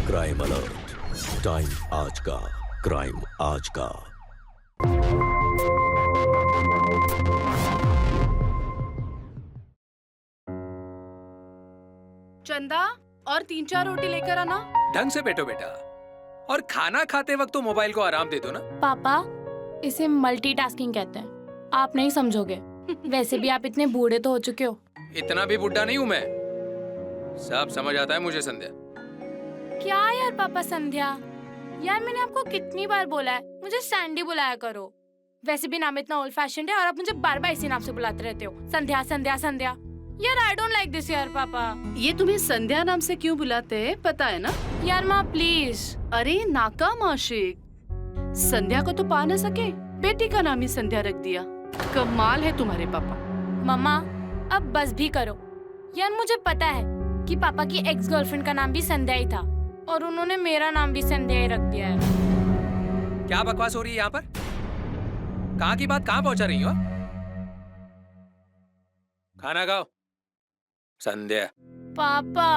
Crime alert, time आज का, crime आज का। चंदा और 3-4 रोटी लेकर आना। ढंग से बैठो बेटा, और खाना खाते वक्त तो मोबाइल को आराम दे दो ना। पापा, इसे मल्टीटास्किंग कहते हैं, आप नहीं समझोगे। वैसे भी आप इतने बूढ़े तो हो चुके हो। इतना भी बुढ़ा नहीं हूँ मैं, सब समझ आता है मुझे संध्या। क्या यार पापा संध्या, यार मैंने आपको कितनी बार बोला है मुझे सैंडी बुलाया करो। वैसे भी नाम इतना ओल्ड फैशन्ड है और आप मुझे बार बार इसी नाम से बुलाते रहते हो, संध्या संध्या संध्या। यार आई डोंट लाइक दिस यार पापा। ये तुम्हें संध्या नाम से क्यों बुलाते हैं पता है ना? यार माँ प्लीज। अरे नाकाम आशिक, संध्या को तो पा न सके, बेटी का नाम ही संध्या रख दिया। कमाल है तुम्हारे पापा। मम्मा अब बस भी करो। यार मुझे पता है कि पापा की एक्स गर्लफ्रेंड का नाम भी संध्या ही था और उन्होंने मेरा नाम भी संध्या ही रख दिया है। क्या बकवास हो रही है यहाँ पर? कहाँ की बात कहाँ पहुँचा रही हो? खाना खाओ संध्या। पापा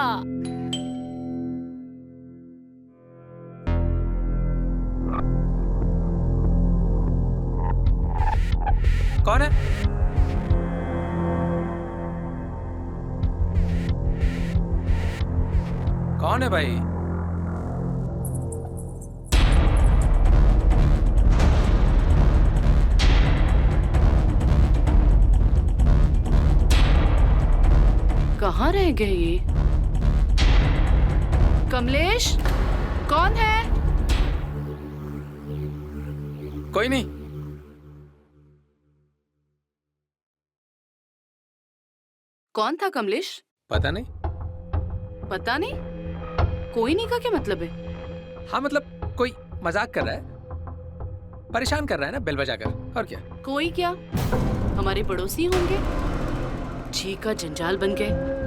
कौन है? कौन है भाई? कहाँ रह गए ये? कमलेश, कौन है? कोई नहीं। कौन था कमलेश? पता नहीं। पता नहीं? कोई नहीं का क्या मतलब है? हाँ मतलब कोई मजाक कर रहा है, परेशान कर रहा है ना बेल बजाकर, और क्या। कोई क्या? हमारे पड़ोसी होंगे, जी का जंजाल बन गए।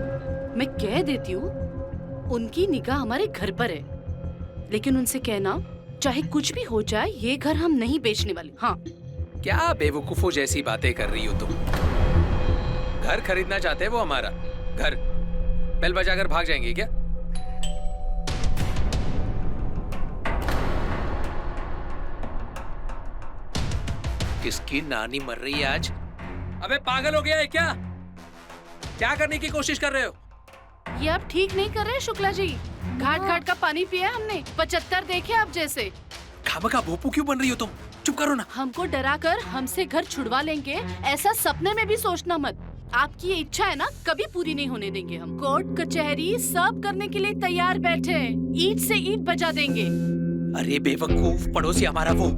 मैं कह देती हूँ उनकी निगाह हमारे घर पर है, लेकिन उनसे कहना चाहे कुछ भी हो जाए ये घर हम नहीं बेचने वाले। हाँ। क्या बेवकूफों जैसी बातें कर रही हो तुम? घर खरीदना चाहते हैं वो हमारा घर, बेल बजाकर भाग जाएंगे क्या? किसकी नानी मर रही है आज? अबे पागल हो गया है क्या? क्या करने की कोशिश कर रहे हो? ये आप ठीक नहीं कर रहे शुक्ला जी। घाट घाट का पानी पिया हमने, 75 देखे आप जैसे। खामखा भोपू क्यों बन रही हो तुम? चुप करो ना। हमको डरा कर हमसे घर छुड़वा लेंगे ऐसा सपने में भी सोचना मत। आपकी ये इच्छा है ना, कभी पूरी नहीं होने देंगे हम। कोर्ट कचहरी सब करने के लिए तैयार बैठे हैं, ईंट से ईंट बजा देंगे। अरे बेवकूफ, पड़ोसी हमारा वो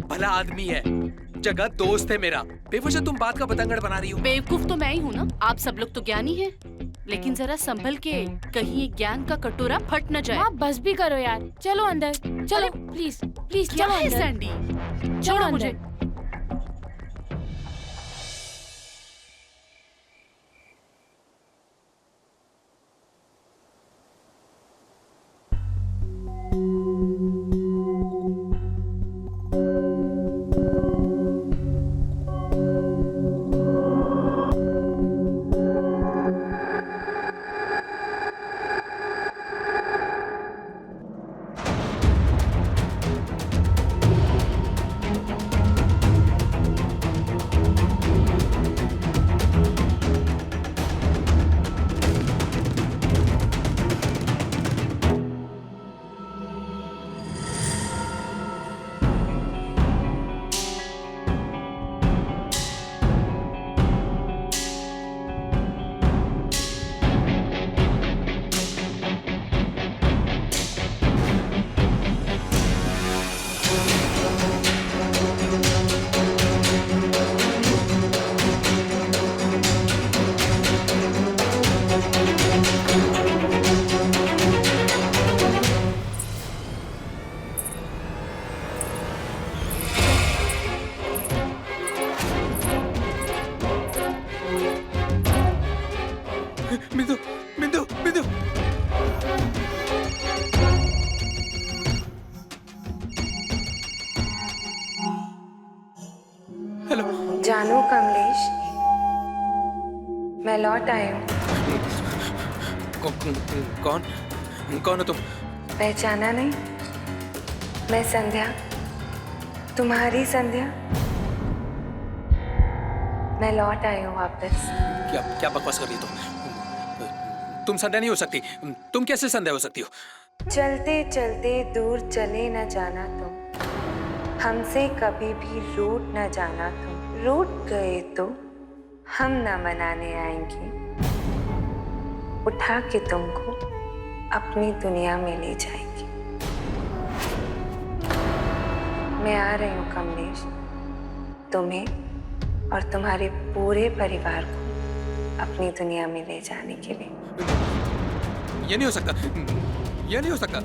भला आदमी है, जगह दोस्त है मेरा। बेवजह तुम बात का बतंगड़ बना रही हो। बेवकूफ तो मैं ही हूँ ना, आप सब लोग तो ज्ञानी हैं। लेकिन जरा संभल के, कहीं ये ज्ञान का कटोरा फट न जाए। माँ बस भी करो यार, चलो अंदर चलो प्लीज प्लीज। क्या चलो है अंदर। सैंडी? चलो छोड़ो अंदर। मुझे। बिंदु बिंदु बिंदु। हेलो। जानू कमलेश, मैं लौट आई हूँ। कौन कौन हो तुम? पहचाना नहीं? मैं संध्या, तुम्हारी संध्या। मैं लौट आई हूँ वापस। क्या क्या बकवास कर रही हो तुम संध्या नहीं हो सकती। तुम कैसे संध्या हो सकती हो? चलते चलते दूर चले न जाना तुम, हमसे कभी भी रूठ न जाना तुम। रूठ गए तो हम न मनाने आएंगे, उठा के तुमको अपनी दुनिया में ले जाएंगे। मैं आ रही हूँ कमलेश, तुम्हें और तुम्हारे पूरे परिवार को अपनी दुनिया में ले जाने के लिए। ये नहीं हो सकता, ये नहीं हो सकता।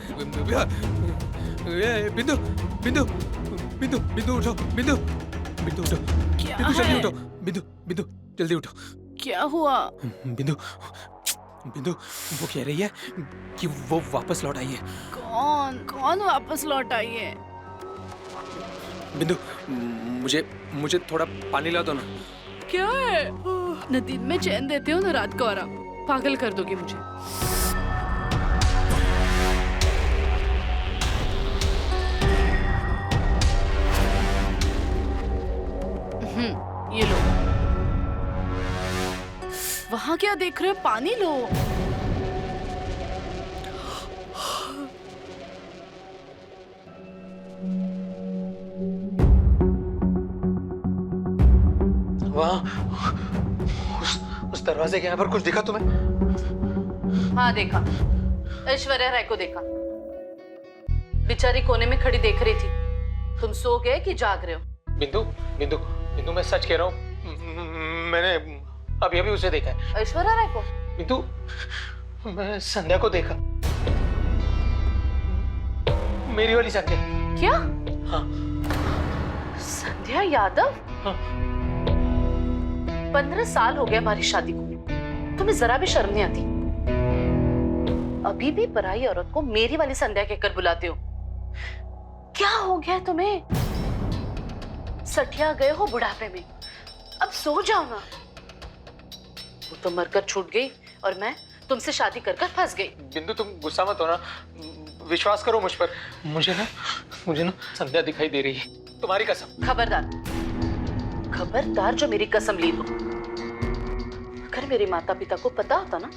बिंदु बिंदु बिंदु बिंदु उठो, बिंदु बिंदु उठो, क्या बिंदु जल्दी है? उठो, बिंदु बिंदु जल्दी उठो। क्या हुआ? बिंदु बिंदु वो कह रही है कि वो वापस लौट आई है। कौन कौन वापस लौट आई है? बिंदु मुझे मुझे थोड़ा पानी ला दो ना। क्या है? न दिन में चैन देते हो न रात को आराम। पागल कर दोगे मुझे। ये लो। वहां क्या देख रहे हो? पानी लो। वहाँ उस दरवाजे के यहाँ पर कुछ दिखा तुम्हें? हाँ देखा, ऐश्वर्या राय को देखा। बेचारी कोने में खड़ी देख रही थी। तुम सो गए कि जाग रहे हो? बिंदु बिंदु बिंदु मैं सच कह रहा हूँ, मैंने अभी अभी उसे देखा है। ऐश्वर्या राय को? बिंदु मैं संध्या को देखा, मेरी वाली संध्या। क्या? हाँ। संध्या यादव? हाँ। 15 साल हो गए हमारी शादी को, तुम्हें जरा भी शर्म नहीं आती? अभी भी पराई औरत को मेरी वाली संध्या कहकर बुलाते हो। क्या हो गया तुम्हें? सठिया गए हो बुढ़ापे में, अब सो जाओ ना। वो तो मरकर छूट गई और मैं तुमसे शादी कर फंस गई। बिंदु तुम गुस्सा मत हो ना, विश्वास करो मुझ पर। मुझे ना संध्या दिखाई दे रही है, तुम्हारी कसम। खबरदार, खबरदार जो मेरी कसम ली तो। अगर मेरे माता पिता को पता होता ना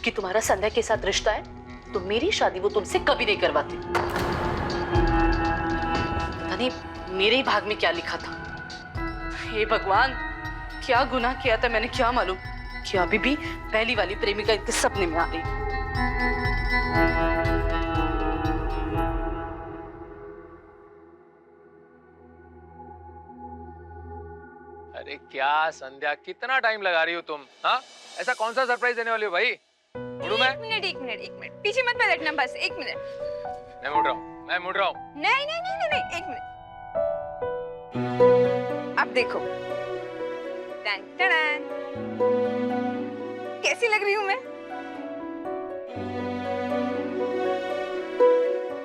कि तुम्हारा संध्या के साथ रिश्ता है, तो मेरी शादी वो तुमसे कभी नहीं करवाते। पता नहीं मेरे ही भाग में क्या लिखा था। हे भगवान, क्या गुनाह किया था मैंने, क्या मालूम कि अभी भी पहली वाली प्रेमिका इतने सपने में आ रही। अरे क्या संध्या, कितना टाइम लगा रही हो तुम? हाँ, ऐसा कौन सा सरप्राइज देने वाली हो भाई? उड़ू मैं? एक मिनट पीछे मत पलटना, बस 1 मिनट। मैं मुड़ रहा हूँ। नहीं 1 मिनट। अब देखो, टन टन, कैसी लग रही हूँ मैं?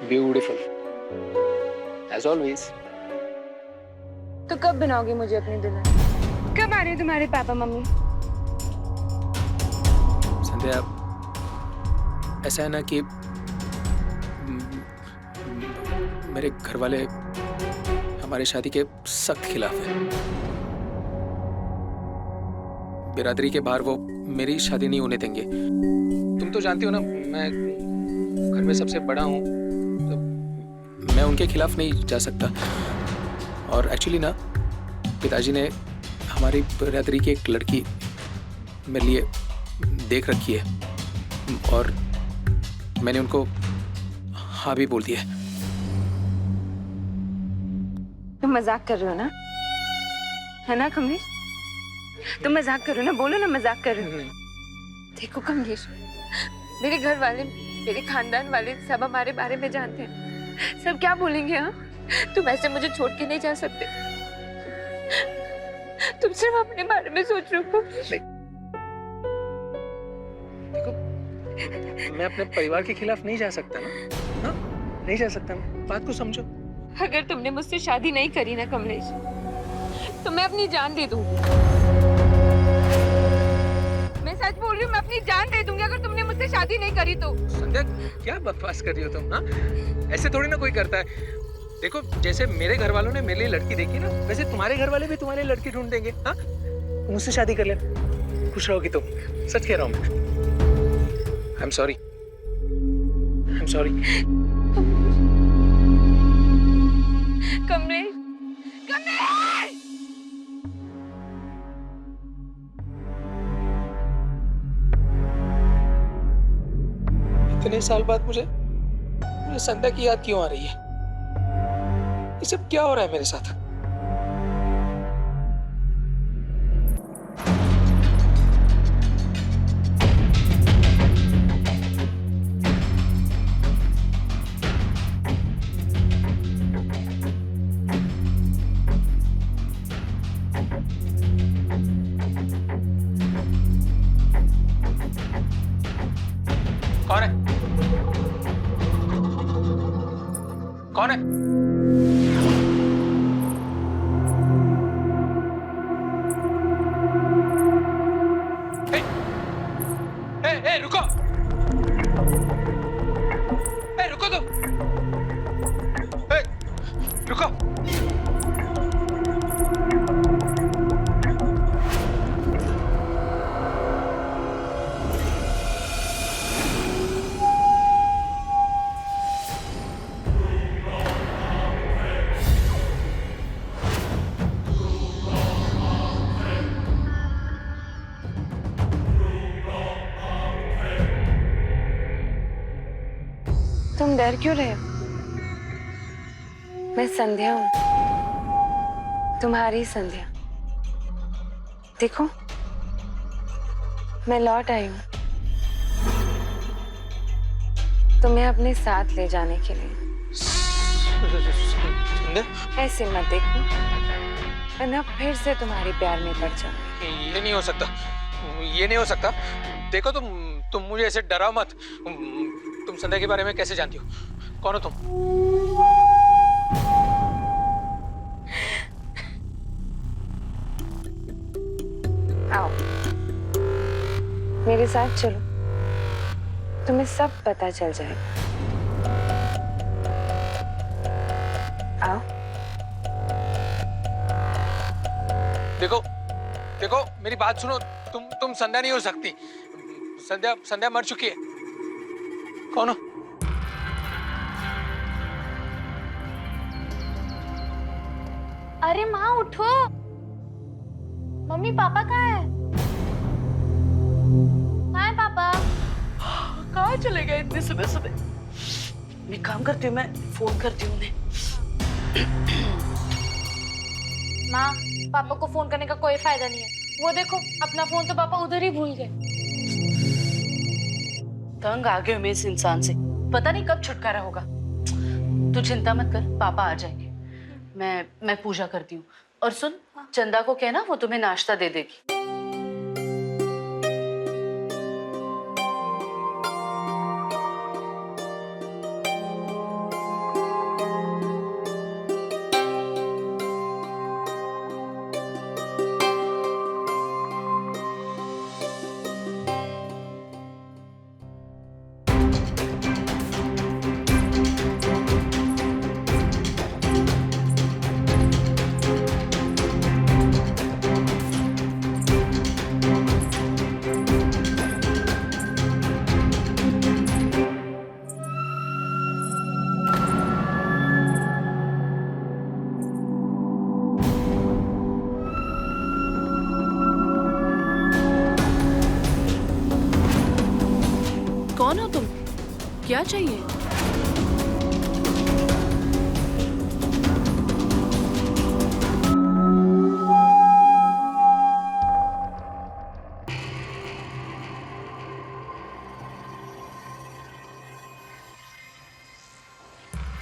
Beautiful as always. तो कब बनाओगे मुझे अपनी दुल्हन? कब आ रहे हो तुम्हारे पापा मम्मी? संध्या, ऐसा है ना कि मेरे घर वाले हमारी शादी के सख्त खिलाफ हैं। बिरादरी के बाहर वो मेरी शादी नहीं होने देंगे। तुम तो जानती हो ना, मैं घर में सबसे बड़ा हूँ, तो मैं उनके खिलाफ नहीं जा सकता। और एक्चुअली ना, पिताजी ने हमारी बिरादरी की एक लड़की मेरे लिए देख रखी है और मैंने उनको हाँ भी बोल दिया है। तुम मजाक कर रहे हो ना, है ना कमलेश? तुम मजाक कर रहे हो ना, बोलो ना मजाक कर रहे हो। देखो कमलेश, मेरे घर वाले, मेरे खानदान वाले सब हमारे बारे में जानते हैं। सब क्या बोलेंगे? हाँ, तुम ऐसे मुझे छोड़ के नहीं जा सकते। तुम सिर्फ अपने बारे में सोच रहे हो। देखो, मैं अपने परिवार के खिलाफ नहीं जा सकता ना। हाँ, नहीं जा सकता। बात को समझो। अगर तुमने मुझसे शादी नहीं करी ना कमलेश, तो मैं अपनी जान दे दूंगी। मैं सच बोल रही हूँ, मैं अपनी जान दे दूंगी अगर तुमने मुझसे शादी नहीं करी तू। संध्या क्या बकवास कर रही हो तुम? हाँ, ऐसे थोड़ी ना कोई करता है। देखो जैसे मेरे घर वालों ने मेरे लिए लड़की देखी ना, वैसे तुम्हारे घर वाले भी तुम्हारे लिए लड़की ढूंढ देंगे। हाँ, मुझसे शादी कर लेना, खुश रहोगी तुम। सच कह रहा हूँ मैं। I am sorry, I am sorry. Kamlesh, Kamlesh! इतने साल बाद मुझे संध्या की याद क्यों आ रही है? ये सब क्या हो रहा है मेरे साथ? कौन है? कौन है? ए, रुको! ए, रुको तुम! ए, रुको! तुम डर क्यों रहे हो? मैं संध्या हूँ, तुम्हारी संध्या। देखो, मैं लौट आई हूँ तुम्हें अपने साथ ले जाने के लिए। संध्या, ऐसे मत देखो, वरना फिर से तुम्हारे प्यार में पड़ जाऊंगी। ये नहीं हो सकता, ये नहीं हो सकता। देखो तुम मुझे ऐसे डराओ मत। तुम संध्या के बारे में कैसे जानती हो? कौन हो तुम? आओ, मेरे साथ चलो, तुम्हें सब पता चल जाएगा। आओ। देखो देखो मेरी बात सुनो। तुम संध्या नहीं हो सकती। संध्या मर चुकी है। कौन हो? अरे माँ उठो, मम्मी पापा कहाँ है? कहाँ है पापा? कहाँ चले गए इतने सुबह सुबह? मैं काम करती हूँ, मैं फोन करती हूँ उन्हें। माँ, पापा को फोन करने का कोई फायदा नहीं है। वो देखो, अपना फोन तो पापा उधर ही भूल गए। तंग आ गए मैं इस इंसान से, पता नहीं कब छुटकारा होगा। तू चिंता मत कर, पापा आ जाएंगे। मैं पूजा करती हूँ। और सुन, चंदा को कहना वो तुम्हें नाश्ता दे देगी। कौन हो तुम? क्या चाहिए?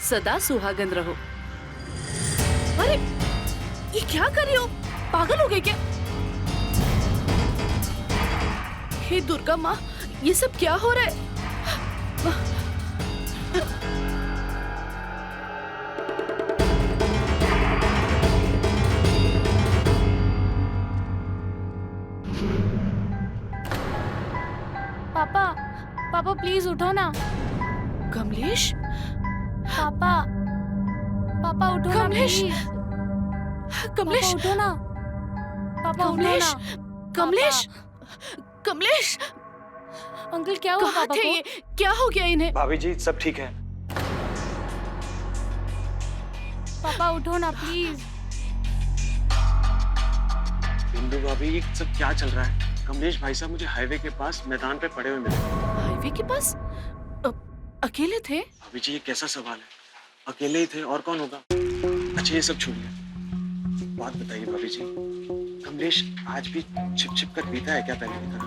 सदा सुहागन रहो। अरे ये क्या कर रही हो? पागल हो गए क्या? हे दुर्गा माँ, ये सब क्या हो रहा है? प्लीज उठो ना। कमलेश, पापा पापा उठो ना कमलेश, प्लीज। कमलेश, पापा उठो ना। पापा उठो कमलेश, ना। कमलेश, कमलेश, अंकल क्या हुआ कहाँ पापा थे को? ये? क्या हो गया इन्हें? भाभी जी सब ठीक है। पापा उठो ना प्लीज। बिंदु भाभी ये सब क्या चल रहा है? कमलेश भाई साहब मुझे हाईवे के पास मैदान पे पड़े हुए मिले। हाईवे के पास अकेले थे? भाभी जी ये कैसा सवाल है? अकेले ही थे और कौन होगा? अच्छा ये सब छोड़िए, बात बताइए भाभी जी, कमलेश आज भी छिप छिप कर पीता है क्या पहले की तरह?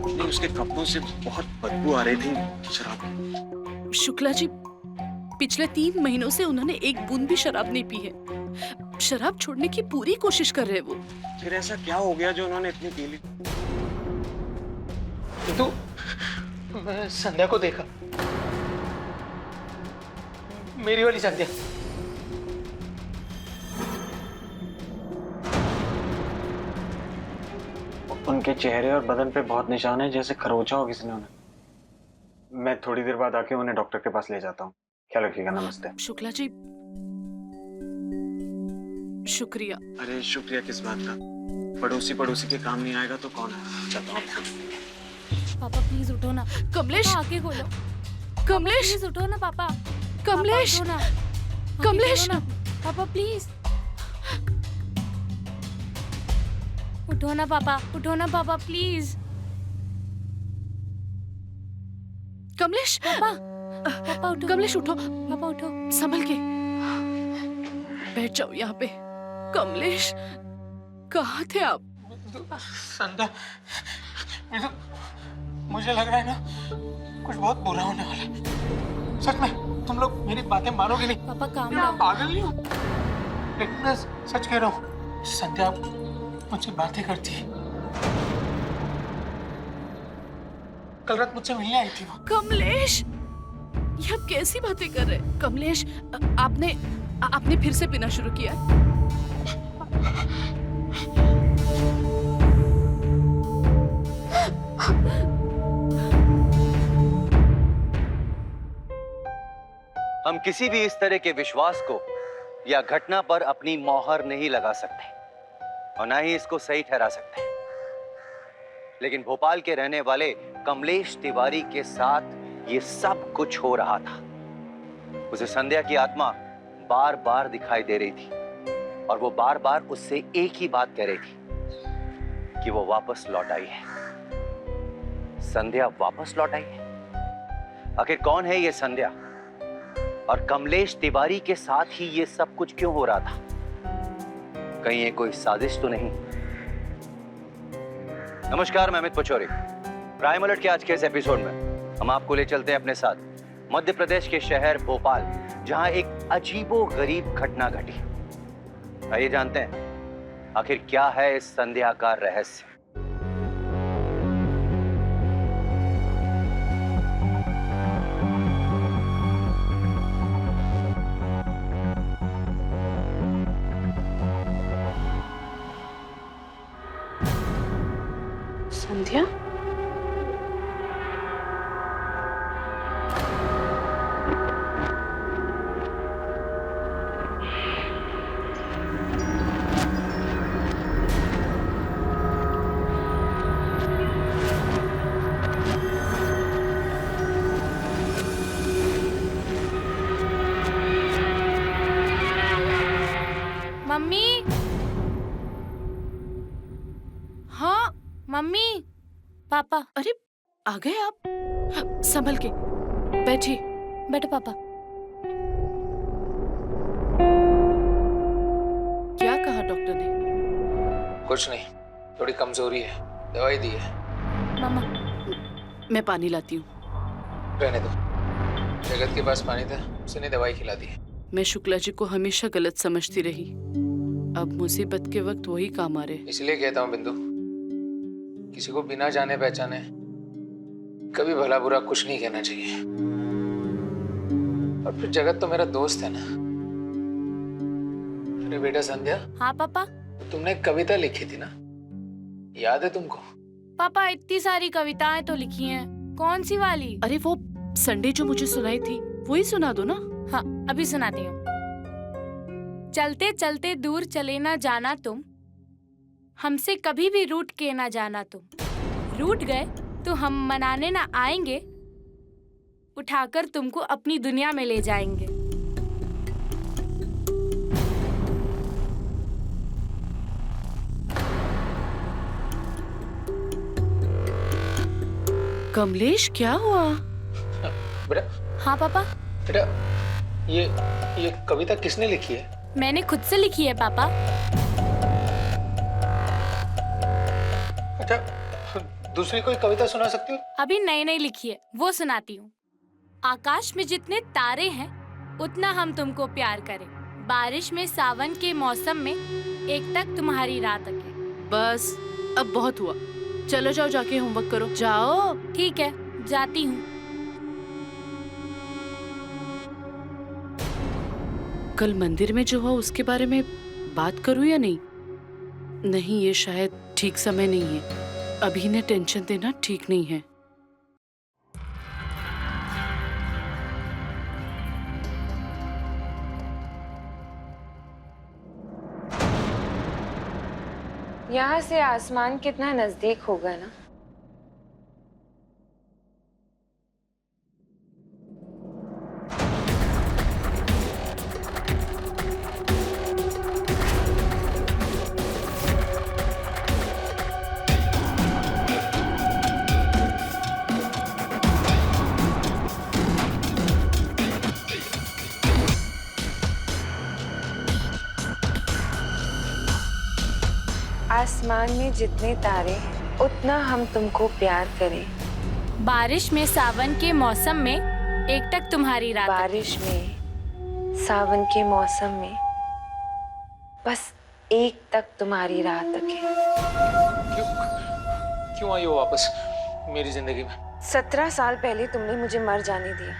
नहीं, उसके कपड़ों से बहुत बदबू आ रही थी शराब की। शुक्ला जी, पिछले 3 महीनों से उन्होंने एक बूंद भी शराब नहीं पी है। शराब छोड़ने की पूरी कोशिश कर रहे हैं वो। फिर ऐसा क्या हो गया जो उन्होंने इतनी पी ली? तो मैं संध्या को देखा, मेरी वाली संध्या। उनके चेहरे और बदन पे बहुत निशान है, जैसे खरोचा हो किसी ने उन्हें। मैं थोड़ी देर बाद आके उन्हें डॉक्टर के पास ले जाता हूँ। ख्याल रखिएगा। नमस्ते। शुक्ला जी, शुक्रिया। अरे शुक्रिया किस बात का? पड़ोसी के काम नहीं आएगा तो कौन है? चलता हूँ। पापा प्लीज उठो ना। कमलेश, पापा आके खोलो। कमलेश, प्लीज उठो ना पापा। कमलेश, पापा, उठो ना। कमलेश। आके खोलो ना। पापा प्लीज उठो ना पापा। उठो ना पापा प्लीज। कमलेश, पापा उठो। कमलेश उठो, पापा उठो। संभल के बैठ जाओ यहाँ पे। कमलेश, कहाँ थे आप? संध्या, मुझे लग रहा है ना कुछ बहुत बुरा होने वाला है। सच में तुम लोग मेरी बातें मानोगे नहीं। पापा काम मैं पागल नहीं हूँ, लेकिन मैं सच कह रहा हूँ। संध्या मुझसे बातें करती है। कल रात मुझसे मिलने आई थी वो। कमलेश, ये आप कैसी बातें कर रहे हैं? कमलेश, आपने फिर से पीना शुरू किया है? हम किसी भी इस तरह के विश्वास को या घटना पर अपनी मोहर नहीं लगा सकते और ना ही इसको सही ठहरा सकते, लेकिन भोपाल के रहने वाले कमलेश तिवारी के साथ ये सब कुछ हो रहा था। उसे संध्या की आत्मा बार बार दिखाई दे रही थी और वो बार बार उससे एक ही बात कह रही थी कि वो वापस लौट आई है। संध्या वापस लौट आई है। आखिर कौन है ये संध्या और कमलेश तिवारी के साथ ही ये सब कुछ क्यों हो रहा था? कहीं ये कोई साजिश तो नहीं? नमस्कार, मैं अमित पचौरी। प्राइम अलर्ट के आज के इस एपिसोड में हम आपको ले चलते हैं अपने साथ मध्य प्रदेश के शहर भोपाल, जहां एक अजीबोगरीब घटना घटी। आइए जानते हैं आखिर क्या है इस संध्या का रहस्य। संध्या, मम्मी। हाँ मम्मी। पापा। अरे आ गए आप? संभल के बैठिए। बैठो पापा। क्या कहा डॉक्टर ने? कुछ नहीं, थोड़ी कमजोरी है, दवाई दी है। मामा। मैं पानी लाती हूँ। रहने दो, जगत के पास पानी था, उसने दवाई खिला दी है। मैं शुक्ला जी को हमेशा गलत समझती रही। अब मुसीबत के वक्त वही काम आ रहे। इसलिए कहता हूँ बिंदु, किसी को बिना जाने पहचाने कभी भला बुरा कुछ नहीं कहना चाहिए। और फिर जगत तो मेरा दोस्त है ना। अरे बेटा संध्या। हाँ पापा। तुमने एक कविता लिखी थी ना, याद है तुमको? पापा इतनी सारी कविताएं तो लिखी हैं, कौन सी वाली? अरे वो संडे जो मुझे सुनाई थी वही सुना दो ना। हाँ, अभी सुनाती हूँ। चलते चलते दूर चले ना जाना तुम, हमसे कभी भी रूठ के ना जाना तुम। रूठ गए तो हम मनाने ना आएंगे, उठाकर तुमको अपनी दुनिया में ले जाएंगे। कमलेश क्या हुआ? बेटा, हाँ पापा, बेटा, ये कविता किसने लिखी है? मैंने खुद से लिखी है पापा। अच्छा, दूसरी कोई कविता सुना सकती हो? अभी नई नई लिखी है, वो सुनाती हूँ। आकाश में जितने तारे हैं उतना हम तुमको प्यार करें। बारिश में सावन के मौसम में एक तक तुम्हारी रात अके। बस अब बहुत हुआ, चलो जाओ जाके होमवर्क करो, जाओ। ठीक है, जाती हूँ। कल मंदिर में जो हुआ उसके बारे में बात करूं या नहीं? नहीं, ये शायद ठीक समय नहीं है। अभी इन्हें टेंशन देना ठीक नहीं है। यहाँ से आसमान कितना नजदीक होगा ना। आसमान में जितने तारे हैं उतना हम तुमको प्यार करें। बारिश में सावन के मौसम में एक तक तुम्हारी रात। बारिश में सावन के मौसम में बस एक तक तुम्हारी रात तके। क्यों आई हो वापस मेरी जिंदगी में? 17 साल पहले तुमने मुझे मर जाने दिया।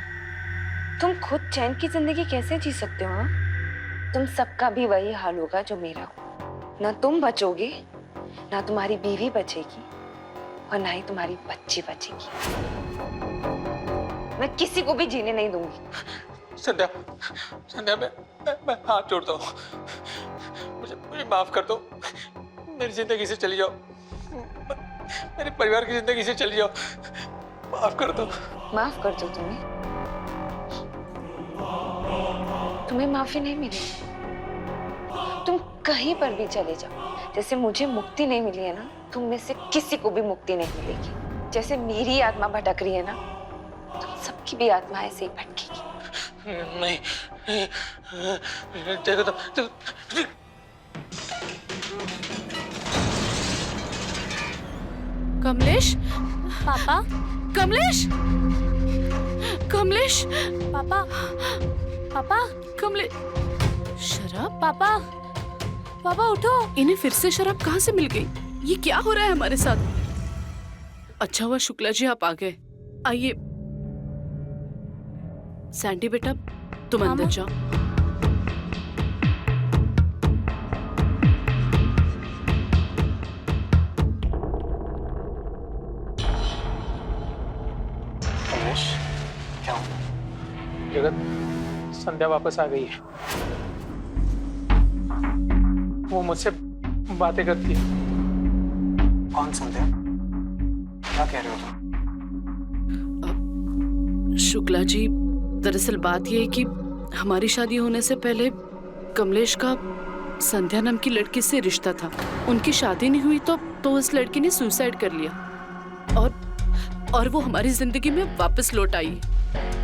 तुम खुद चैन की जिंदगी कैसे जी सकते हो? हाँ? तुम सबका भी वही हाल होगा जो मेरा हो। ना तुम बचोगे, ना तुम्हारी बीवी बचेगी, और ना ही तुम्हारी बच्ची बचेगी। मैं किसी को भी जीने नहीं दूंगी। संध्या, संध्या, मैं हाथ जोड़ता हूँ, मुझे माफ कर दो। मेरी जिंदगी से चली जाओ, मेरे परिवार की जिंदगी से चली जाओ, माफ कर दो। माफ कर दो तुम्हें माफी नहीं मिलेगी। तुम कहीं पर भी चले जाओ, जैसे मुझे मुक्ति नहीं मिली है ना, तुम में से किसी को भी मुक्ति नहीं मिलेगी। जैसे मेरी आत्मा भटक रही है ना, तुम सबकी भी आत्मा ऐसे ही भटकेगी। नहीं, देखो तो, कमलेश, पापा, कमलेश, कमलेश, पापा, पापा, कमलेश। शराब? पापा, पापा उठो। इन्हें फिर से शराब कहाँ से मिल गई? ये क्या हो रहा है हमारे साथ? अच्छा हुआ शुक्ला जी आप आ गए। आइए सैंडी बेटा, तुम हाँ, अंदर माँ। जाओ। कमलेश, क्या हुआ? जगत, संध्या वापस आ गई है। वो मुझसे बातें करती है। कौन संध्या? क्या कह रहे हो तुम? शुक्ला जी, दरअसल बात यह है कि हमारी शादी होने से पहले कमलेश का संध्या नाम की लड़की से रिश्ता था। उनकी शादी नहीं हुई तो उस लड़की ने सुसाइड कर लिया और वो हमारी जिंदगी में वापस लौट आई।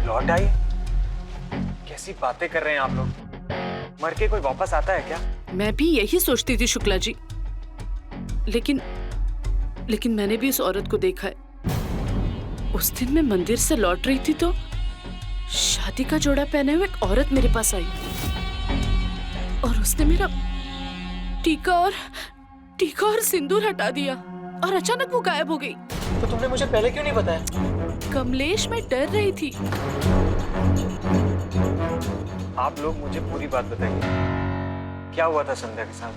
लौट आई? कैसी बातें कर रहे हैं आप लोग? मर के कोई वापस आता है क्या? मैं भी यही सोचती थी शुक्ला जी, लेकिन मैंने भी उस औरत को देखा है। उस दिन मैं मंदिर से लौट रही थी तो शादी का जोड़ा पहने हुए एक औरत मेरे पास आई और उसने मेरा टीका और सिंदूर हटा दिया और अचानक वो गायब हो गई। तो तुमने मुझे पहले क्यों नहीं बताया? कमलेश, मैं डर रही थी। आप लोग मुझे पूरी बात बताइए, क्या हुआ था संध्या के साथ?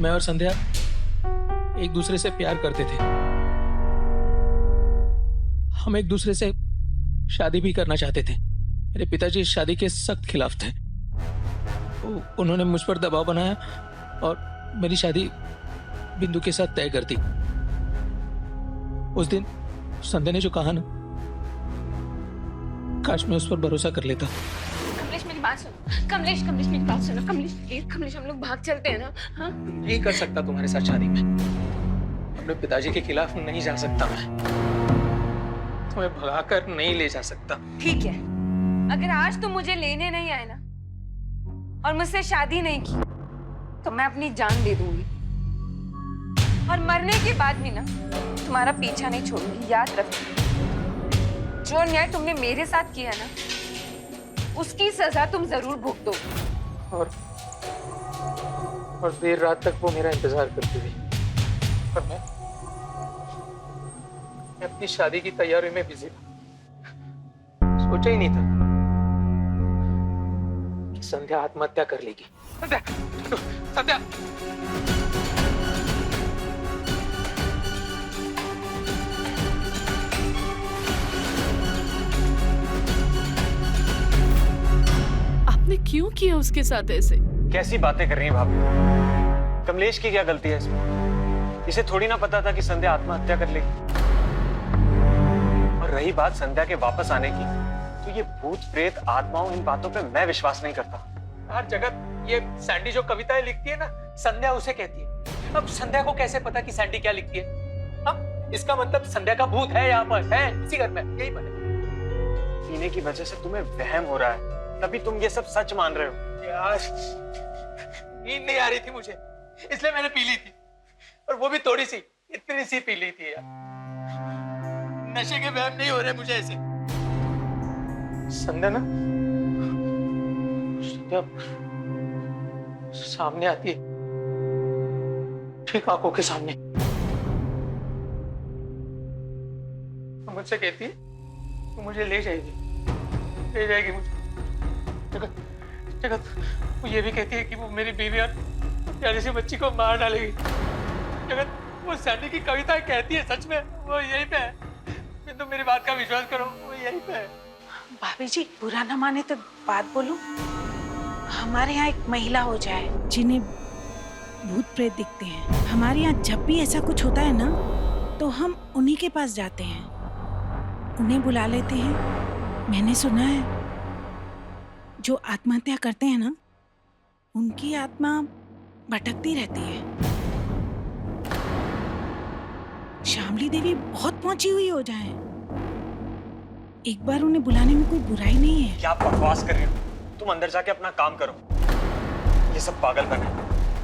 मैं और संध्या एक दूसरे से प्यार करते थे। हम एक दूसरे से शादी भी करना चाहते थे। मेरे पिताजी इस शादी के सख्त खिलाफ थे। उन्होंने मुझ पर दबाव बनाया और मेरी शादी बिंदु के साथ तय कर दी। उस दिन संध्या ने जो कहा ना, काश मैं उस पर भरोसा कर लेता। कमलेश मेरी बात सुनो, कमलेश कमलेश मेरी बात सुनो, कमलेश प्लीज, कमलेश हम लोग भाग चलते हैं ना। हाँ नहीं कर सकता तुम्हारे साथ शादी में। अपने पिताजी के खिलाफ नहीं जा सकता मैं। तुम्हें भगाकर नहीं ले जा सकता। ठीक है, अगर आज तुम मुझे लेने नहीं आए ना और मुझसे शादी नहीं की तो मैं अपनी जान दे दूंगी, और मरने के भी ना तुम्हारा पीछा नहीं छोड़ूंगी। याद रखना, जो अन्याय तुमने मेरे साथ किया ना उसकी सजा तुम जरूर भुगतो। और देर रात तक वो मेरा इंतजार करती रही, पर मैं अपनी शादी की तैयारी में बिजी था। सोचा ही नहीं था कि संध्या आत्महत्या कर लेगी। संध्या, संध्या। आपने क्यों किया उसके साथ ऐसे? कैसी बातें कर रही हैं भाभी? कमलेश की क्या गलती है इसमें? इसे थोड़ी ना पता था कि संध्या आत्महत्या कर लेगी। और रही बात संध्या के वापस आने की, तो ये भूत प्रेत आत्माओं इन बातों पे मैं विश्वास नहीं करता। हर जगह ये सैंडी जो कविताएं लिखती है ना, संध्या उसे कहती है। अब संध्या को कैसे पता कि सैंडी क्या लिखती है? हाँ, इसका मतलब संध्या का भूत है यहाँ पर, है इसी घर में, यही बने। पीने की वजह से तुम्हें वहम हो रहा है, तभी तुम ये सब सच मान रहे हो। यार, नींद नहीं आ रही थी मुझे, इसलिए मैंने पी ली थी, और वो भी थोड़ी सी, इतनी सी पी ली थी यार। नशे के वहम नहीं हो रहे मुझे ऐसे। संध्या ना, संध्या सामने आती है, ठीक आंखों के सामने, मुझसे कहती है तू मुझे ले जाएगी मुझे। जगत जगत वो ये भी कहती है कि वो मेरी बीवी और प्यारी सी बच्ची को मार डालेगी। जगत वो सैंडी की कविता कहती है, सच में वो यहीं पे है। तो मेरी बात का विश्वास करो, वो यहीं पे है। भाभी जी, बुरा ना माने तो बात बोलूं। हमारे यहाँ एक महिला हो जाए जिन्हें भूत प्रेत दिखते हैं। हमारे यहाँ जब भी ऐसा कुछ होता है ना, तो हम उन्हीं के पास जाते हैं, उन्हें बुला लेते हैं। मैंने सुना है जो आत्महत्या करते हैं ना, उनकी आत्मा भटकती रहती है। श्यामली देवी बहुत पहुंची हुई हो जाए, एक बार उन्हें बुलाने में कोई बुराई नहीं है। क्या बकवास कर रही हो? तुम अंदर जाके अपना काम करो। ये सब पागलपन है।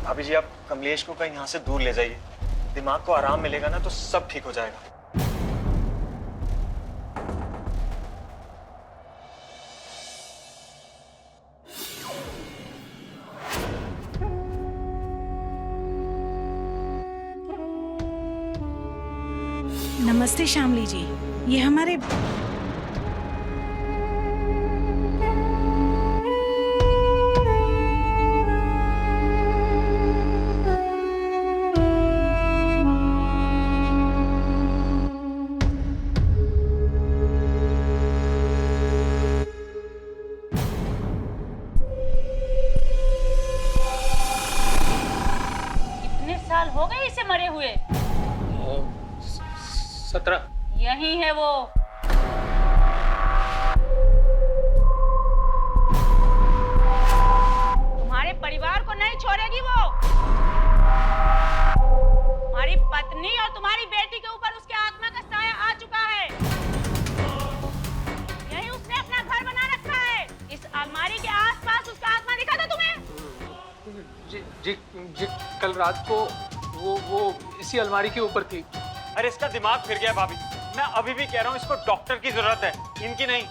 भाभी जी, आप कमलेश को कहीं यहाँ से दूर ले जाइए। दिमाग को आराम मिलेगा ना तो सब ठीक हो जाएगा। नमस्ते श्यामली जी, ये हमारे कितने साल हो गए इसे मरे हुए? 17। यही है वो। तुम्हारे परिवार को नहीं छोड़ेगी वो। तुम्हारी पत्नी और तुम्हारी बेटी के ऊपर उसके आत्मा का साया आ चुका है। यही उसने अपना घर बना रखा है। इस अलमारी के आसपास उसका आत्मा दिखा था तुम्हें? जी कल रात को वो इसी अलमारी के ऊपर थी। अरे इसका दिमाग फिर गया भाभी। मैं अभी भी कह रहा हूँ, इसको डॉक्टर की जरूरत है, इनकी नहीं।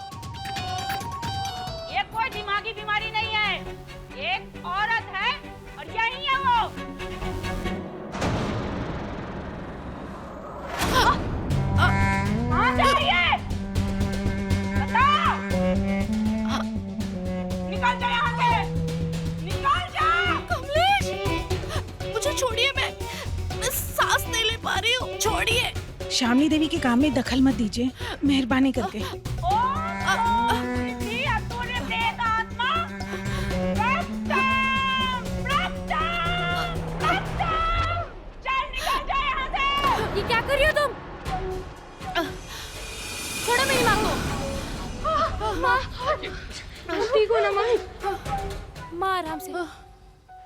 ये कोई दिमागी बीमारी नहीं है, एक औरत है और यही है वो। कहाँ जा रही है? बताओ। निकल जा यहाँ से, निकल जा। कमलेश, मुझे छोड़िए, मैं सांस नहीं ले पा रही हूँ, छोड़िए। श्यामली देवी के काम में दखल मत दीजिए, मेहरबानी करके। इतनी अतुल्य प्रेत आत्मा, चल निकल जा यहाँ से। ये क्या कर रही हो तुम? छोड़ो मेरी माँ को। माँ ठीक हो ना माँ? माँ आराम से।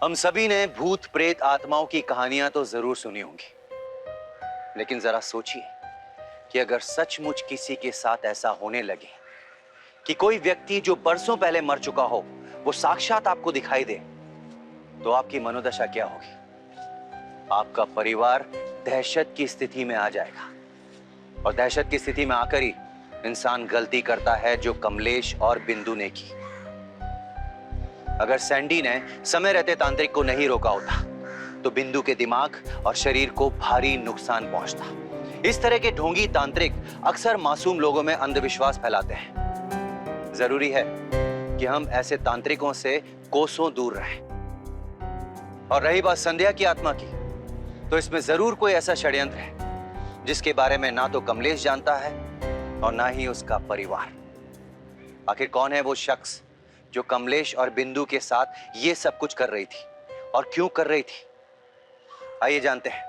हम सभी ने भूत प्रेत आत्माओं की कहानियां तो जरूर सुनी होंगी, लेकिन जरा सोचिए कि अगर सचमुच किसी के साथ ऐसा होने लगे कि कोई व्यक्ति जो बरसों पहले मर चुका हो वो साक्षात आपको दिखाई दे, तो आपकी मनोदशा क्या होगी? आपका परिवार दहशत की स्थिति में आ जाएगा, और दहशत की स्थिति में आकर ही इंसान गलती करता है जो कमलेश और बिंदु ने की। अगर सैंडी ने समय रहते तांत्रिक को नहीं रोका होता तो बिंदु के दिमाग और शरीर को भारी नुकसान पहुंचता। इस तरह के ढोंगी तांत्रिक अक्सर मासूम लोगों में अंधविश्वास फैलाते हैं। जरूरी है कि हम ऐसे तांत्रिकों से कोसों दूर रहें। और रही बात संध्या की आत्मा की, तो इसमें जरूर कोई ऐसा षड्यंत्र है जिसके बारे में ना तो कमलेश जानता है और ना ही उसका परिवार। आखिर कौन है वो शख्स जो कमलेश और बिंदु के साथ ये सब कुछ कर रही थी और क्यों कर रही थी? आइए जानते हैं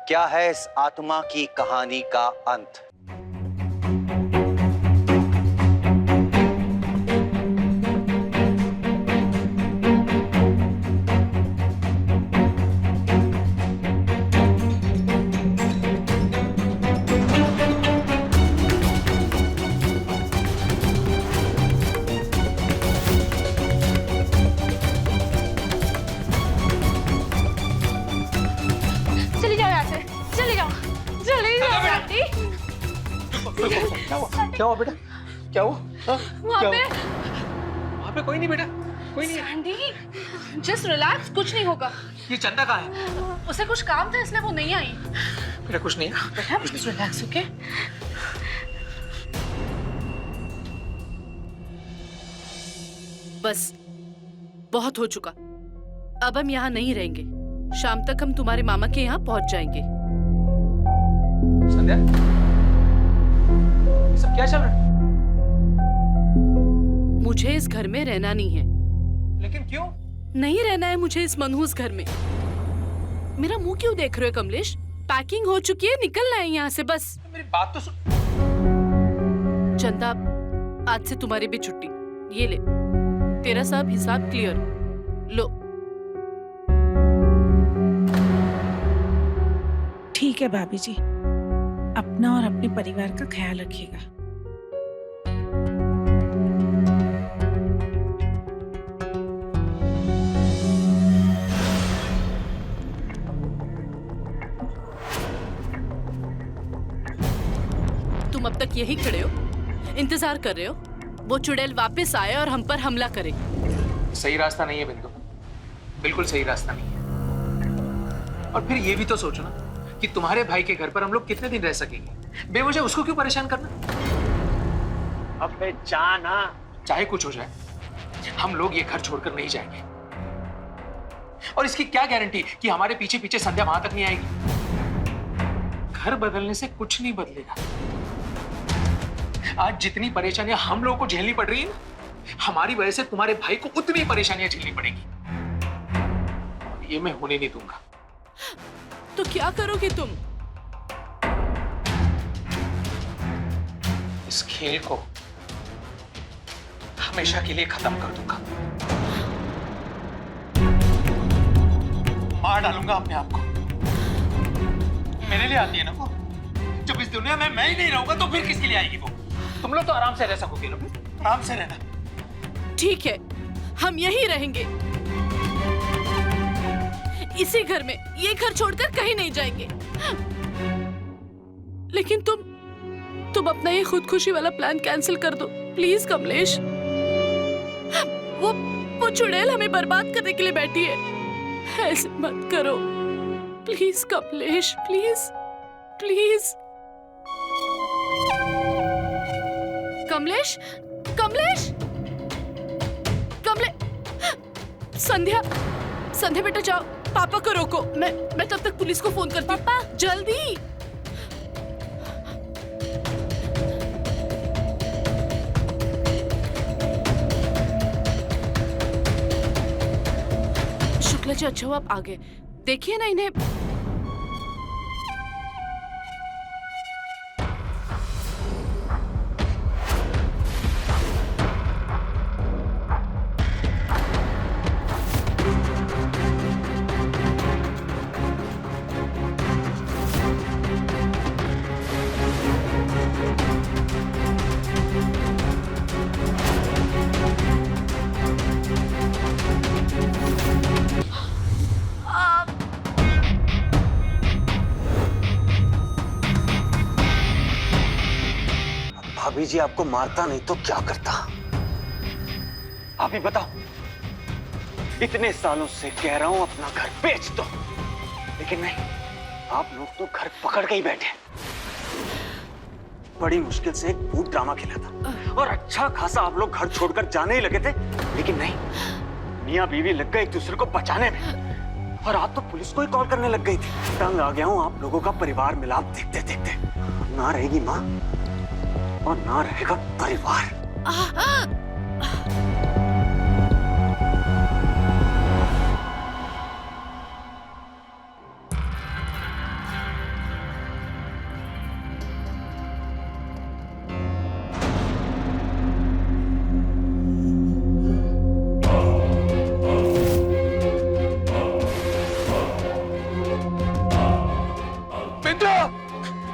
क्या है इस आत्मा की कहानी का अंत। चली जाओ यहाँ से, चली जाओ, चली जाओ आंटी। क्या हुआ बेटा? क्या हुआ? हाँ? वहाँ क्या पे हुआ? वहाँ पे कोई नहीं बेटा, कोई नहीं है। सैंडी, जस्ट रिलैक्स, कुछ नहीं होगा। ये चंदा कहाँ है? उसे कुछ काम था इसलिए वो नहीं आई। बेटा कुछ नहीं है। बेटा रिलैक्स, ओके? बस बहुत हो चुका, अब हम यहाँ नहीं रहेंगे। शाम तक हम तुम्हारे मामा के यहाँ पहुँच जाएंगे। संध्या, ये सब क्या चल रहा है? मुझे इस घर में रहना नहीं है। लेकिन क्यों? नहीं रहना है मुझे इस मनहूस घर में। मेरा मुंह क्यों देख रहे हो कमलेश? पैकिंग हो चुकी है, निकलना है यहाँ से बस। मेरी बात तो सुन। चंदा, आज से तुम्हारी भी छुट्टी। ये ले, तेरा सब हिसाब क्लियर। लो। ठीक है भाभी जी, अपना और अपने परिवार का ख्याल रखिएगा। तुम अब तक यही खड़े हो, इंतजार कर रहे हो वो चुड़ैल वापस आए और हम पर हमला करे। सही रास्ता नहीं है बिंदु, बिल्कुल सही रास्ता नहीं है। और फिर ये भी तो सोचो ना कि तुम्हारे भाई के घर पर हम लोग कितने दिन रह सकेंगे? बेवजह उसको क्यों परेशान करना? अबे जाना, चाहे कुछ हो जाए, हम लोग ये घर छोड़कर नहीं जाएंगे। और इसकी क्या गारंटी कि हमारे पीछे पीछे संध्या वहां तक नहीं आएगी? घर बदलने से कुछ नहीं बदलेगा। आज जितनी परेशानियां हम लोगों को झेलनी पड़ रही है ना, हमारी वजह से तुम्हारे भाई को उतनी परेशानियां झेलनी पड़ेगी। और ये मैं होने नहीं दूंगा। तो क्या करोगे तुम? इस खेल को हमेशा के लिए खत्म कर दूंगा। मार डालूंगा अपने आप को। मेरे लिए आती है ना वो। जब इस दुनिया में मैं ही नहीं रहूंगा तो फिर किसके लिए आएगी वो? तुम लोग तो आराम से रह सकोगे लोग, आराम से रहना। ठीक है, हम यहीं रहेंगे, इसी घर में। ये घर छोड़कर कहीं नहीं जाएंगे। लेकिन तुम अपना ये खुदकुशी वाला प्लान कैंसिल कर दो प्लीज कमलेश। वो चुड़ैल हमें बर्बाद करने के लिए बैठी है। ऐसे मत करो please Kamlesh, please please. Kamlesh, Kamlesh, Sandhya, Sandhya बेटा जाओ, पापा को रोको। मैं तब तक पुलिस को फोन करती हूँ। पापा जल्दी। अंकल जी अच्छा हुआ आप आ गए। देखिए ना इन्हें। भाभी जी आपको मारता नहीं तो क्या करता? आप ही बताओ। इतने सालों से कह रहा हूं अपना घर बेच दो, लेकिन नहीं, आप लोग तो घर पकड़ के ही बैठे। बड़ी मुश्किल से एक भूत ड्रामा खेला था और अच्छा खासा आप लोग घर छोड़कर जाने ही लगे थे, लेकिन नहीं, मियां बीवी लग गए एक दूसरे को बचाने में और आप तो पुलिस को ही कॉल करने लग गई थी। तंग आ गया हूं आप लोगों का परिवार मिलाप देखते देखते। ना रहेगी माँ और ना रहेगा परिवार। बिंदु,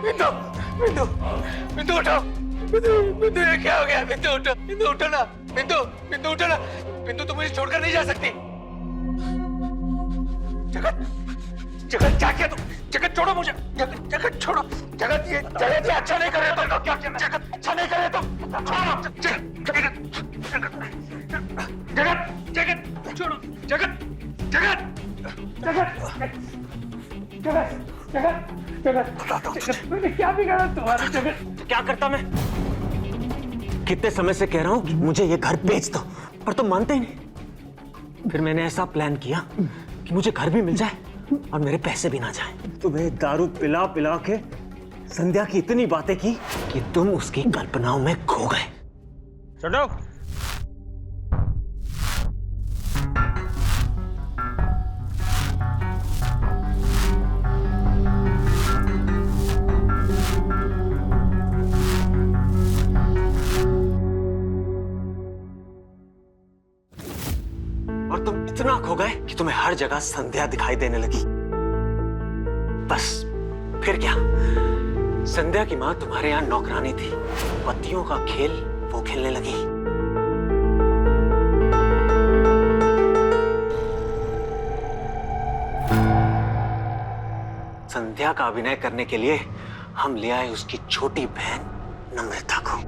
बिंदु, बिंदु उठो। बिंदु, बिंदु ये क्या हो गया? बिंदु उठो, बिंदु उठो ना। बिंदु, बिंदु उठो ना। बिंदु तुम मुझे छोड़कर नहीं जा सकती। जगत, जगत क्या किया तुम? जगत छोड़ो मुझे। जगत, जगत छोड़ो। जगत ये अच्छा नहीं कर रहे तुम। क्या किया? जगत अच्छा नहीं कर रहे तुम। छोड़ो। जगत, जगत, जगत, जगत छोड़ो। जगत, जगत, जगत, जगत, जगत, जगत, मैंने क्या बिगाड़ा तुम्हारा? जगत क्या करता मैं? कितने समय से कह रहा हूं कि मुझे ये घर बेच दो, पर तुम मानते ही नहीं। फिर मैंने ऐसा प्लान किया कि मुझे घर भी मिल जाए और मेरे पैसे भी ना जाए। तुम्हें दारू पिला पिला के संध्या की इतनी बातें की कि तुम उसकी कल्पनाओं में खो गए। चलो। और तुम इतना खो गए कि तुम्हें हर जगह संध्या दिखाई देने लगी। बस फिर क्या, संध्या की मां तुम्हारे यहां नौकरानी थी, पतियों का खेल वो खेलने लगी। संध्या का अभिनय करने के लिए हम ले आए उसकी छोटी बहन नम्रता को।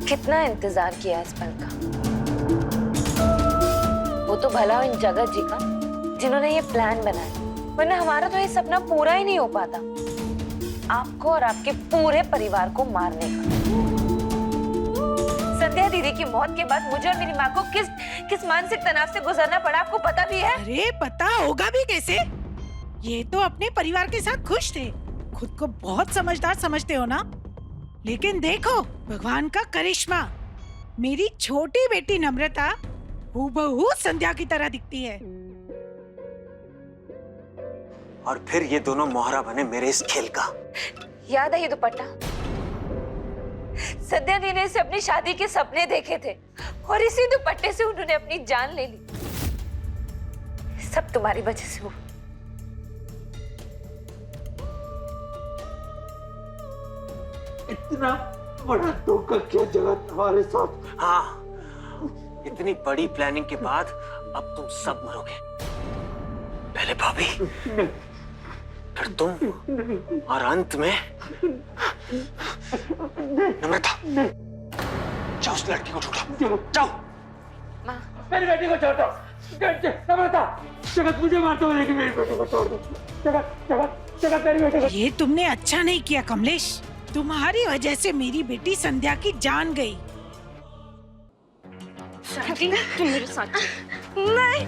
कितना इंतजार किया इस पल का। वो तो भला इन जगत जी का जिन्होंने ये प्लान बनाया, वरना हमारा तो ये सपना पूरा ही नहीं हो पाता, आपको और आपके पूरे परिवार को मारने का। संध्या दीदी की मौत के बाद मुझे और मेरी माँ को किस मानसिक तनाव से गुजरना पड़ा, आपको पता भी है? अरे पता होगा भी कैसे? ये तो अपने परिवार के साथ खुश थे, खुद को बहुत समझदार समझते हो ना। लेकिन देखो भगवान का करिश्मा, मेरी छोटी बेटी नम्रता हूबहू संध्या की तरह दिखती है। और फिर ये दोनों मोहरा बने मेरे इस खेल का। याद है ये दुपट्टा? संध्या दीदी ने से अपनी शादी के सपने देखे थे और इसी दुपट्टे से उन्होंने अपनी जान ले ली। सब तुम्हारी वजह से हुआ। इतना बड़ा धोखा किया जगत हमारे साथ। हाँ, इतनी बड़ी प्लानिंग के बाद अब तुम सब मरोगे। पहले भाभी, फिर तुम और अंत में नम्रता। जाओ उस लड़की को ढूंढो, जाओ। मेरी बेटी को छोड़ दो। नम्रता, जगत मुझे मारता हूँ, लेकिन मेरी बेटी को छोड़ दो। जगत, जगत, जगत मेरी बेटी को। ये तुमने अच्छा नहीं किया कमलेश, तुम्हारी वजह से मेरी बेटी संध्या की जान गई। तुम मेरे साथ नहीं।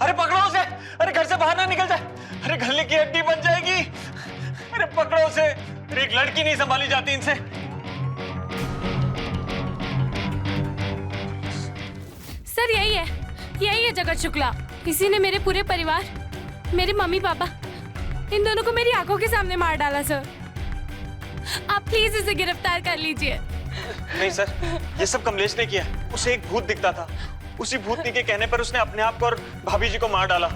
अरे पकड़ो उसे, अरे बाहर ना निकल जाए। अरे गले की हड्डी बन जाएगी। अरे पकड़ो उसे। अरे एक लड़की नहीं संभाली जाती इनसे। सर यही है जगत शुक्ला। इसी ने मेरे पूरे परिवार, मेरे मम्मी पापा, इन दोनों को मेरी आंखों के सामने मार डाला। सर आप प्लीज इसे गिरफ्तार कर लीजिए। नहीं सर, ये सब कमलेश ने किया। उसे एक भूत दिखता था, उसी भूतनी के कहने पर उसने अपने आप को और भाभी जी को मार डाला।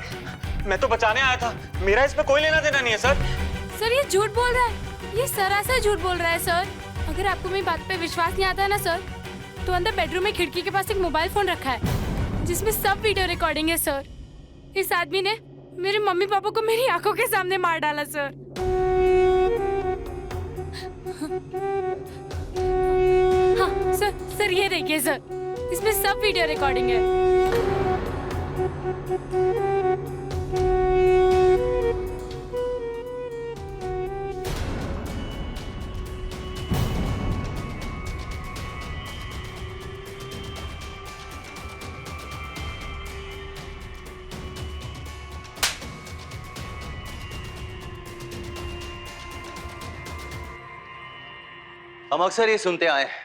मैं तो बचाने आया था, मेरा इसमें कोई लेना देना नहीं है सर। सर ये झूठ बोल रहा है, ये सरासर झूठ बोल रहा है सर। अगर आपको मेरी बात पे विश्वास नहीं आता है ना सर, तो अंदर बेडरूम में खिड़की के पास एक मोबाइल फोन रखा है जिसमें सब वीडियो रिकॉर्डिंग है सर। इस आदमी ने मेरे मम्मी पापा को मेरी आंखों के सामने मार डाला सर। हाँ सर ये देखिए सर, इसमें सब वीडियो रिकॉर्डिंग है। हम अक्सर ये सुनते आए हैं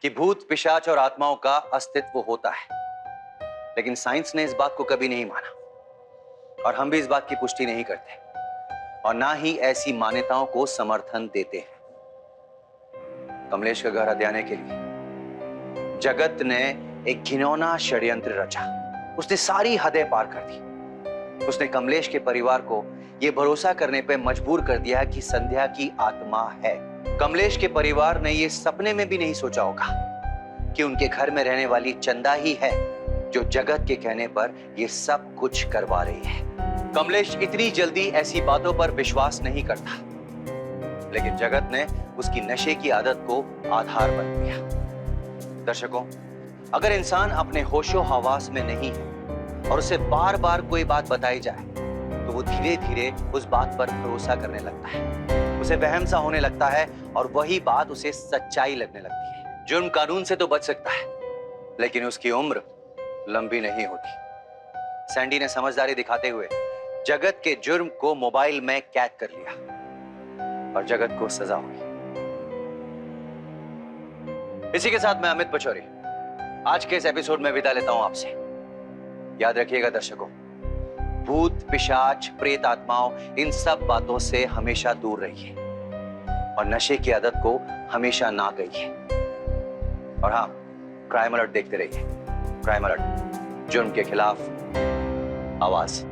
कि भूत, पिशाच और आत्माओं का अस्तित्व होता है, लेकिन साइंस ने इस बात को कभी नहीं माना और हम भी इस बात की पुष्टि नहीं करते और ना ही ऐसी मान्यताओं को समर्थन देते हैं। कमलेश का घर हथियाने के लिए जगत ने एक घिनौना षड्यंत्र रचा। उसने सारी हदें पार कर दी। उसने कमलेश के परिवार को यह भरोसा करने पर मजबूर कर दिया कि संध्या की आत्मा है। कमलेश के परिवार ने यह सपने में भी नहीं सोचा होगा कि उनके घर में रहने वाली चंदा ही है जो जगत के कहने पर यह सब कुछ करवा रही है। कमलेश इतनी जल्दी ऐसी बातों पर विश्वास नहीं करता, लेकिन जगत ने उसकी नशे की आदत को आधार बन दिया। दर्शकों, अगर इंसान अपने होशो हवास में नहीं है और उसे बार बार कोई बात बताई जाए तो वो धीरे धीरे उस बात पर भरोसा करने लगता है। उसे वहम सा होने लगता है और वही बात उसे सच्चाई लगने लगती है। जुर्म कानून से तो बच सकता है, लेकिन उसकी उम्र लंबी नहीं होती। सैंडी ने समझदारी दिखाते हुए जगत के जुर्म को मोबाइल में कैद कर लिया और जगत को सजा हुई। इसी के साथ मैं अमित पचौरी आज के इस एपिसोड में विदा लेता हूं आपसे। याद रखिएगा दर्शकों, भूत, पिशाच, प्रेत आत्माओं, इन सब बातों से हमेशा दूर रहिए और नशे की आदत को हमेशा ना करिए। और हाँ, क्राइम अलर्ट देखते रहिए। क्राइम अलर्ट, जुर्म के खिलाफ आवाज।